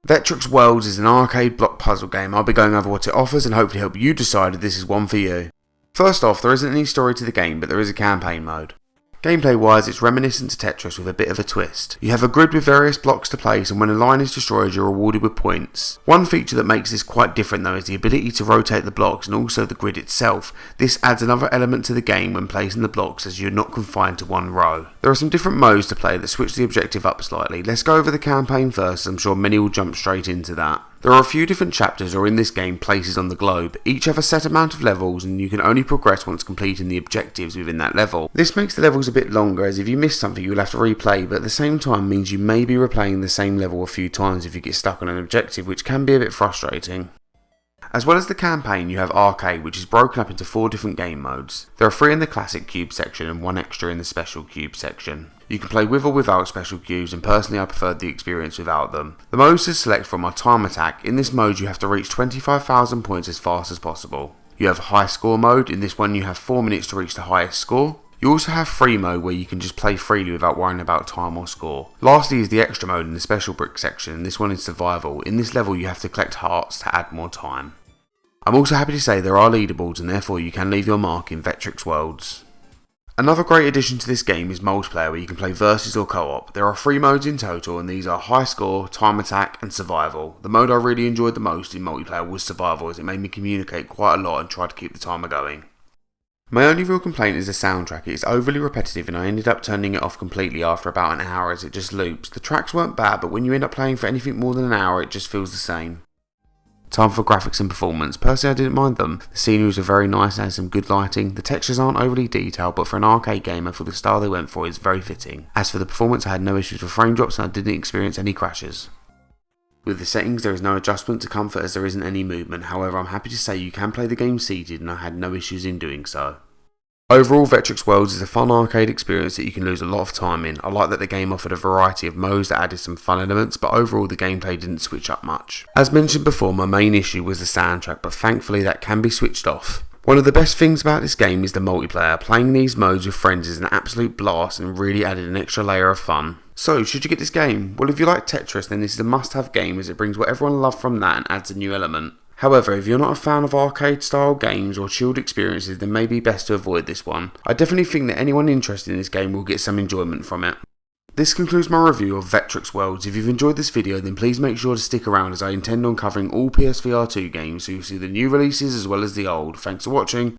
Vetrix Worlds is an arcade block puzzle game. I'll be going over what it offers and hopefully help you decide if this is one for you. First off, there isn't any story to the game, but there is a campaign mode. Gameplay wise, it's reminiscent to Tetris with a bit of a twist. You have a grid with various blocks to place, and when a line is destroyed you're rewarded with points. One feature that makes this quite different though is the ability to rotate the blocks and also the grid itself. This adds another element to the game when placing the blocks, as you're not confined to one row. There are some different modes to play that switch the objective up slightly. Let's go over the campaign first, as I'm sure many will jump straight into that. There are a few different chapters, or in this game places on the globe. Each have a set amount of levels and you can only progress once completing the objectives within that level. This makes the levels a bit longer, as if you miss something you'll have to replay, but at the same time means you may be replaying the same level a few times if you get stuck on an objective, which can be a bit frustrating. As well as the campaign, you have Arcade, which is broken up into 4 different game modes. There are 3 in the classic cube section and 1 extra in the special cube section. You can play with or without special cubes, and personally I preferred the experience without them. The modes to select from are Time Attack. In this mode you have to reach 25,000 points as fast as possible. You have High Score mode. In this one you have 4 minutes to reach the highest score. You also have Free mode, where you can just play freely without worrying about time or score. Lastly is the Extra mode in the special brick section. This one is Survival. In this level you have to collect hearts to add more time. I'm also happy to say there are leaderboards, and therefore you can leave your mark in Vetrix Worlds. Another great addition to this game is multiplayer, where you can play versus or co-op. There are 3 modes in total, and these are High Score, Time Attack and Survival. The mode I really enjoyed the most in multiplayer was Survival, as it made me communicate quite a lot and try to keep the timer going. My only real complaint is the soundtrack. It is overly repetitive and I ended up turning it off completely after about an hour, as it just loops. The tracks weren't bad, but when you end up playing for anything more than an hour it just feels the same. Time for graphics and performance. Personally I didn't mind them. The sceneries are very nice and has some good lighting. The textures aren't overly detailed, but for an arcade gamer, for the style they went for, is very fitting. As for the performance, I had no issues with frame drops and I didn't experience any crashes. With the settings there is no adjustment to comfort, as there isn't any movement. However, I'm happy to say you can play the game seated and I had no issues in doing so. Overall, Vetrix Worlds is a fun arcade experience that you can lose a lot of time in. I like that the game offered a variety of modes that added some fun elements, but overall the gameplay didn't switch up much. As mentioned before, my main issue was the soundtrack, but thankfully that can be switched off. One of the best things about this game is the multiplayer. Playing these modes with friends is an absolute blast and really added an extra layer of fun. So, should you get this game? Well, if you like Tetris, then this is a must-have game, as it brings what everyone loved from that and adds a new element. However, if you're not a fan of arcade style games or chilled experiences, then maybe best to avoid this one. I definitely think that anyone interested in this game will get some enjoyment from it. This concludes my review of Vetrix Worlds. If you've enjoyed this video, then please make sure to stick around, as I intend on covering all PSVR2 games, so you'll see the new releases as well as the old. Thanks for watching.